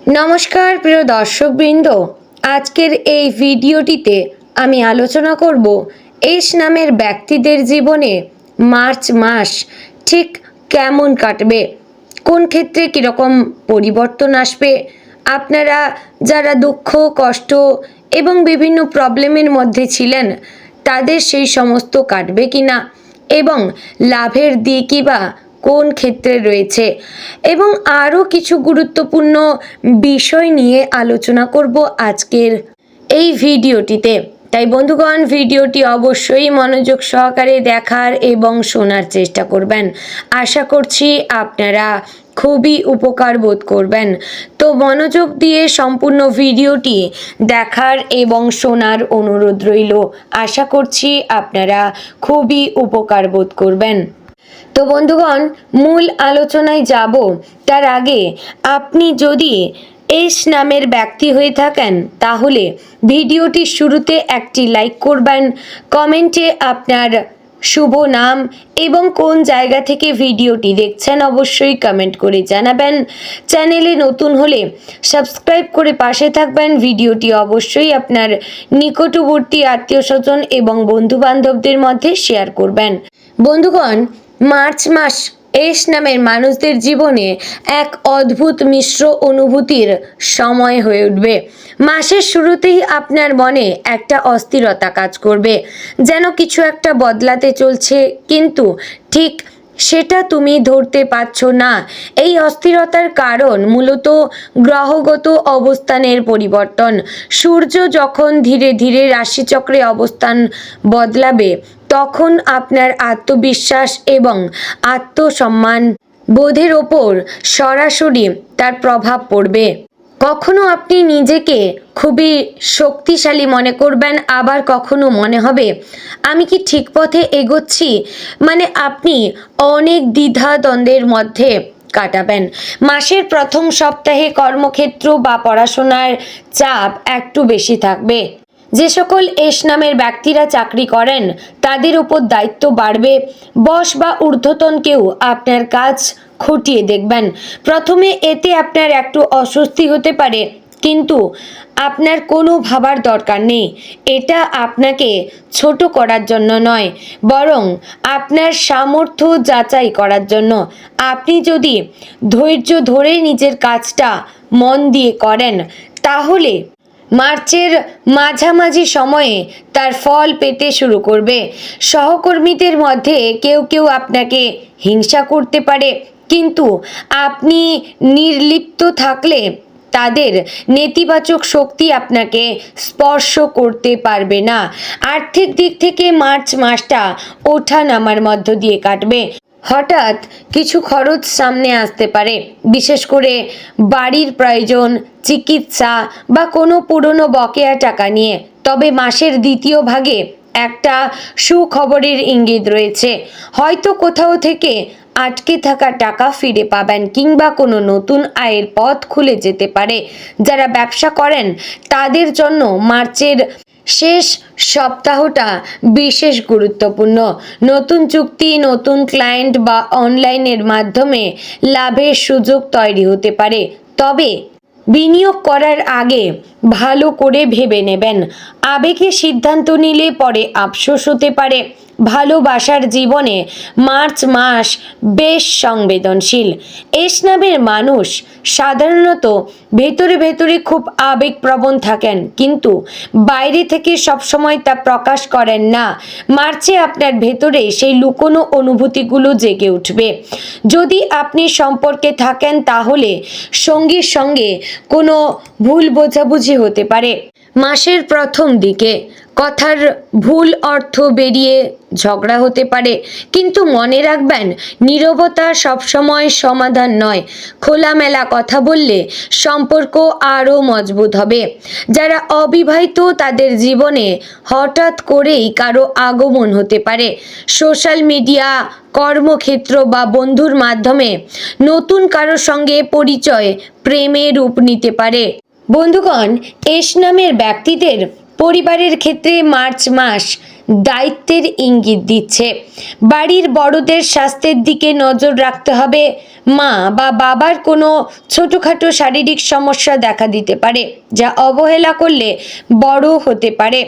নমস্কার প্রিয় দর্শকবৃন্দ, আজকের এই ভিডিওটিতে আমি আলোচনা করব এস নামের ব্যক্তিদের জীবনে মার্চ মাস ঠিক কেমন কাটবে, কোন ক্ষেত্রে কীরকম পরিবর্তন আসবে, আপনারা যারা দুঃখ কষ্ট এবং বিভিন্ন প্রবলেমের মধ্যে ছিলেন তাদের সেই সমস্ত কাটবে কিনা এবং লাভের দিকই বা কোন ক্ষেত্রে রয়েছে এবং আরও কিছু গুরুত্বপূর্ণ বিষয় নিয়ে আলোচনা করব আজকের এই ভিডিওটিতে। তাই বন্ধুগণ, ভিডিওটি অবশ্যই মনোযোগ সহকারে দেখার এবং শোনার চেষ্টা করবেন। আশা করছি আপনারা খুবই উপকার বোধ করবেন। তো মনোযোগ দিয়ে সম্পূর্ণ ভিডিওটি দেখার এবং শোনার অনুরোধ রইল। আশা করছি আপনারা খুবই উপকার বোধ করবেন। তো বন্ধুগণ, মূল আলোচনায় যাব তার আগে আপনি যদি এস নামের ব্যক্তি হয়ে থাকেন তাহলে ভিডিওটির শুরুতে একটি লাইক করবেন, কমেন্টে আপনার শুভ নাম এবং কোন জায়গা থেকে ভিডিওটি দেখছেন অবশ্যই কমেন্ট করে জানাবেন। চ্যানেলে নতুন হলে সাবস্ক্রাইব করে পাশে থাকবেন। ভিডিওটি অবশ্যই আপনার নিকটবর্তী আত্মীয় স্বজন এবং বন্ধুবান্ধবদের মধ্যে শেয়ার করবেন। বন্ধুগণ, মার্চ মাস এস নামের মানুষদের জীবনে এক অদ্ভুত মিশ্র অনুভূতির সময় হয়ে উঠবে। মাসের শুরুতেই আপনার মনে একটা অস্থিরতা কাজ করবে, যেন কিছু একটা বদলাতে চলছে, কিন্তু ঠিক সেটা তুমি ধরতে পারছো না। এই অস্থিরতার কারণ মূলত গ্রহগত অবস্থানের পরিবর্তন। সূর্য যখন ধীরে ধীরে রাশিচক্রে অবস্থান বদলাবে তখন আপনার আত্মবিশ্বাস এবং আত্মসম্মান বোধের ওপর সরাসরি তার প্রভাব পড়বে। কখনো আপনি নিজেকে খুবই শক্তিশালী মনে করবেন, আবার কখনো মনে হবে আমি কি ঠিক পথে এগোচ্ছি। আপনি অনেক দ্বিধাদ্বন্দ্বের মধ্যে কাটাবেন। মাসের প্রথম সপ্তাহে কর্মক্ষেত্র বা পড়াশোনার চাপ একটু বেশি থাকবে। যে সকল এস নামের ব্যক্তিরা চাকরি করেন তাদের উপর দায়িত্ব বাড়বে। বস বা ঊর্ধ্বতন কেউ আপনার কাজ খতিয়ে দেখবেন। প্রথমে এতে আপনার একটু অস্বস্তি হতে পারে, কিন্তু আপনার কোনো ভাবার দরকার নেই। এটা আপনাকে ছোট করার জন্য নয়, বরং আপনার সামর্থ্য যাচাই করার জন্য। আপনি যদি ধৈর্য ধরে নিজের কাজটা মন দিয়ে করেন তাহলে মার্চের মাঝামাঝি সময়ে তার ফল পেতে শুরু করবে। সহকর্মীদের মধ্যে কেউ কেউ আপনাকে হিংসা করতে পারে, কিন্তু আপনি নির্লিপ্ত থাকলে তাদের নেতিবাচক শক্তি আপনাকে স্পর্শ করতে পারবে না। আর্থিক দিক থেকে মার্চ মাসটা ওঠা নামার মধ্য দিয়ে কাটবে। হঠাৎ কিছু খরচ সামনে আসতে পারে, বিশেষ করে বাড়ির প্রয়োজন, চিকিৎসা বা কোনো পুরনো বকেয়া টাকা নিয়ে। তবে মাসের দ্বিতীয় ভাগে একটা সুখবরের ইঙ্গিত রয়েছে। হয়তো কোথাও থেকে আটকে থাকা টাকা ফিরে পাবেন, কিংবা কোনো নতুন আয়ের পথ খুলে যেতে পারে। যারা ব্যবসা করেন তাদের জন্য মার্চের শেষ সপ্তাহটা বিশেষ গুরুত্বপূর্ণ। নতুন চুক্তি, নতুন ক্লায়েন্ট বা অনলাইনের মাধ্যমে লাভের সুযোগ তৈরি হতে পারে। তবে বিনিয়োগ করার আগে ভালো করে ভেবে নেবেন। আবেগে সিদ্ধান্ত নিলে পরে আফসোস হতে পারে। ভালোবাসার জীবনে মার্চ মাস বেশ সংবেদনশীল। এস নামের মানুষ সাধারণত ভেতরে ভেতরে খুব আবেগপ্রবণ থাকেন, কিন্তু বাইরে থেকে সবসময় তা প্রকাশ করেন না। মার্চে আপনার ভেতরে সেই লুকোনো অনুভূতিগুলো জেগে উঠবে। যদি আপনি সম্পর্কে থাকেন তাহলে সঙ্গীর সঙ্গে কোনো ভুল বোঝাবুঝি হতে পারে। মাসের প্রথম দিকে কথার ভুল অর্থ বেরিয়ে ঝগড়া হতে পারে, কিন্তু মনে রাখবেন নীরবতা সবসময় সমাধান নয়। খোলামেলা কথা বললে সম্পর্ক আরও মজবুত হবে। যারা অবিবাহিত তাদের জীবনে হঠাৎ করেই কারো আগমন হতে পারে। সোশ্যাল মিডিয়া, কর্মক্ষেত্র বা বন্ধুর মাধ্যমে নতুন কারোর সঙ্গে পরিচয় প্রেমে রূপ নিতে পারে। বন্ধুগণ, এস নামের ব্যক্তিদের পরিবারের ক্ষেত্রে মার্চ মাস দায়িত্বের ইঙ্গিত দিচ্ছে। বাড়ির বড়দের স্বাস্থ্যের দিকে নজর রাখতে হবে। মা বা বাবার কোনো ছোটোখাটো শারীরিক সমস্যা দেখা দিতে পারে, যা অবহেলা করলে বড় হতে পারে।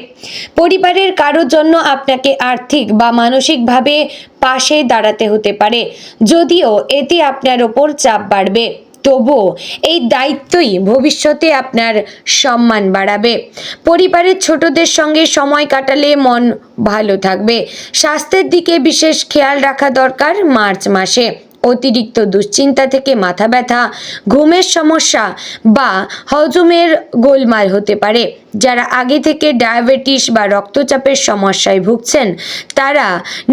পরিবারের কারোর জন্য আপনাকে আর্থিক বা মানসিকভাবে পাশে দাঁড়াতে হতে পারে, যদিও এতে আপনার ওপর চাপ বাড়বে। তবুও এই দায়িত্বই ভবিষ্যতে আপনার সম্মান বাড়াবে। পরিবারের ছোটদের সঙ্গে সময় কাটালে মন ভালো থাকবে। স্বাস্থ্যের দিকে বিশেষ খেয়াল রাখা দরকার মার্চ মাসে। অতিরিক্ত দুশ্চিন্তা থেকে মাথা ব্যথা, ঘুমের সমস্যা বা হজমের গোলমাল হতে পারে। যারা আগে থেকে ডায়াবেটিস বা রক্তচাপের সমস্যায় ভুগছেন, তারা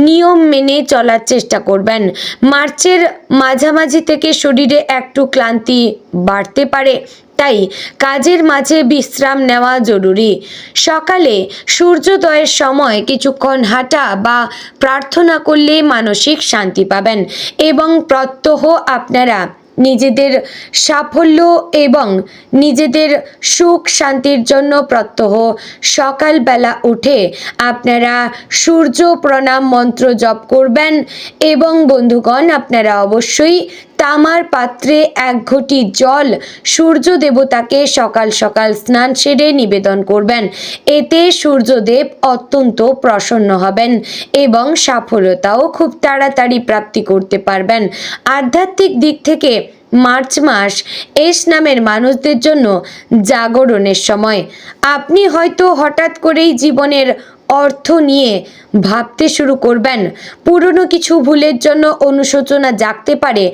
নিয়ম মেনে চলার চেষ্টা করবেন। মার্চের মাঝামাঝি থেকে শরীরে একটু ক্লান্তি বাড়তে পারে, তাই কাজের মাঝে বিশ্রাম নেওয়া জরুরি। সকালে সূর্যোদয়ের সময় কিছুক্ষণ হাঁটা বা প্রার্থনা করলে মানসিক শান্তি পাবেন এবং প্রত্যহ আপনারা নিজেদের সাফল্য এবং নিজেদের সুখ শান্তির জন্য প্রত্যহ সকালবেলা উঠে আপনারা সূর্য প্রণাম মন্ত্র জপ করবেন। এবং বন্ধুগণ, আপনারা অবশ্যই তামার পাত্রে 1 ঘটি জল সূর্য দেবতাকে সকাল সকাল স্নান সেরে নিবেদন করবেন। এতে সূর্যদেব অত্যন্ত প্রসন্ন হবেন এবং সফলতাও খুব তাড়াতাড়ি প্রাপ্তি করতে পারবেন। আধ্যাত্মিক দিক থেকে মার্চ মাস এস নামের মানুষদের জন্য জাগরণের সময়। আপনি হয়তো হঠাৎ করেই জীবনের অর্থ নিয়ে ভাবতে শুরু করবেন। পুরনো কিছু ভুলের জন্য অনুশোচনা জাগতে পারে,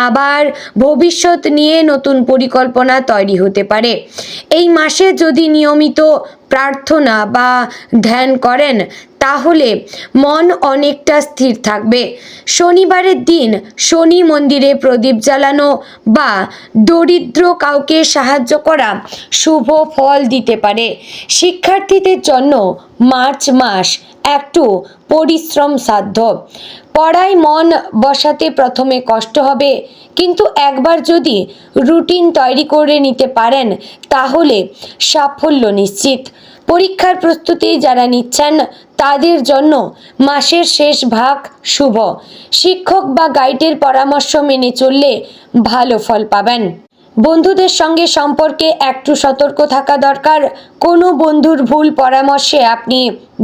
আবার ভবিষ্যৎ নিয়ে নতুন পরিকল্পনা তৈরি হতে পারে। এই মাসে যদি নিয়মিত প্রার্থনা বা ধ্যান করেন, তাহলে মন অনেকটা স্থির থাকবে। শনিবারের দিন শনি মন্দিরে প্রদীপ জ্বালানো বা দরিদ্র কাউকে সাহায্য করা শুভ ফল দিতে পারে। শিক্ষার্থীদের জন্য মার্চ মাস একটু পরিশ্রম সাধ্য। পড়ায় মন বসাতে প্রথমে কষ্ট হবে, কিন্তু একবার যদি রুটিন তৈরি করে নিতে পারেন, তাহলে সাফল্য নিশ্চিত। পরীক্ষার প্রস্তুতি যারা নিচ্ছেন, তাদের জন্য মাসের শেষ ভাগ শুভ। শিক্ষক বা গাইডের পরামর্শ মেনে চললে ভালো ফল পাবেন। বন্ধুদের সঙ্গে সম্পর্কে একটু সতর্ক থাকা দরকার। কোনো বন্ধুর ভুল পরামর্শে আপনি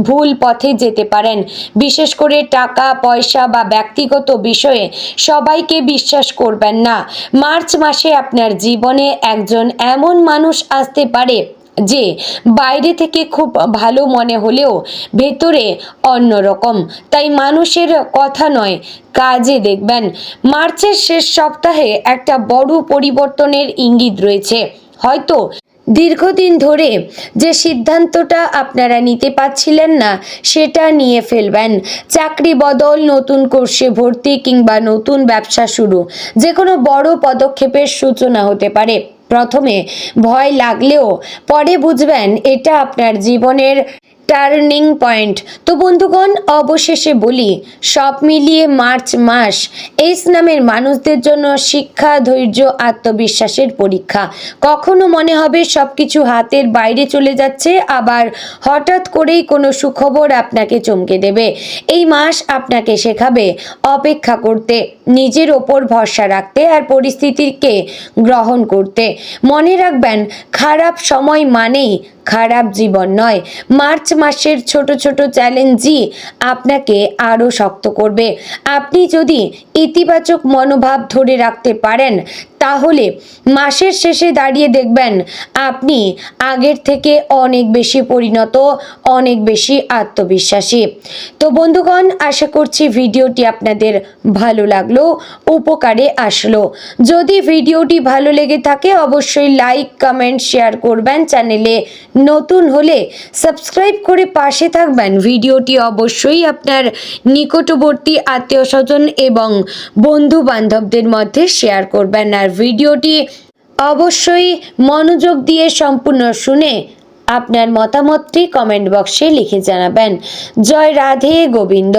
ভুল পথে যেতে পারেন। বিশেষ করে টাকা পয়সা বা ব্যক্তিগত বিষয়ে সবাইকে বিশ্বাস করবেন না। মার্চ মাসে আপনার জীবনে একজন এমন মানুষ আসতে পারে যে বাইরে থেকে খুব ভালো মনে হলেও ভেতরে অন্যরকম। তাই মানুষের কথা নয়, কাজে দেখবেন। মার্চের শেষ সপ্তাহে একটা বড় পরিবর্তনের ইঙ্গিত রয়েছে। হয়তো দীর্ঘদিন ধরে যে সিদ্ধান্তটা আপনারা নিতে পারছিলেন না, সেটা নিয়ে ফেলবেন। চাকরি বদল, নতুন কোর্সে ভর্তি কিংবা নতুন ব্যবসা শুরু, যে কোনো বড় পদক্ষেপের সূচনা হতে পারে। প্রথমে ভয় লাগলেও পরে বুঝবেন এটা আপনার জীবনের টার্নিং পয়েন্ট। তো বন্ধুগণ, অবশেষে বলি, সব মিলিয়ে মার্চ মাস এস নামের মানুষদের জন্য শিক্ষা, ধৈর্য, আত্মবিশ্বাসের পরীক্ষা। কখনো মনে হবে সব কিছু হাতের বাইরে চলে যাচ্ছে, আবার হঠাৎ করেই কোনো সুখবর আপনাকে চমকে দেবে। এই মাস আপনাকে শেখাবে অপেক্ষা করতে, নিজের ওপর ভরসা রাখতে আর পরিস্থিতিকে গ্রহণ করতে। মনে রাখবেন, খারাপ সময় মানেই খারাপ জীবন নয়। মার্চ মাসের ছোট ছোট চ্যালেঞ্জই আপনাকে আরও শক্ত করবে। আপনি যদি ইতিবাচক মনোভাব ধরে রাখতে পারেন, তাহলে মাসের শেষে দাঁড়িয়ে দেখবেন আপনি আগের থেকে অনেক বেশি পরিণত, অনেক বেশি আত্মবিশ্বাসী। তো বন্ধুগণ, আশা করছি ভিডিওটি আপনাদের ভালো লাগলো, উপকারে আসলো। যদি ভিডিওটি ভালো লেগে থাকে, অবশ্যই লাইক, কমেন্ট, শেয়ার করবেন। চ্যানেলে নতুন হলে সাবস্ক্রাইব করে পাশে থাকবেন। ভিডিওটি অবশ্যই আপনার নিকটবর্তী আত্মীয় স্বজন এবং বন্ধু বান্ধবদের মধ্যে শেয়ার করবেন। আর ভিডিওটি অবশ্যই মনোযোগ দিয়ে সম্পূর্ণ শুনে আপনার মতামতটি কমেন্ট বক্সে লিখে জানাবেন। জয় রাধে গোবিন্দ।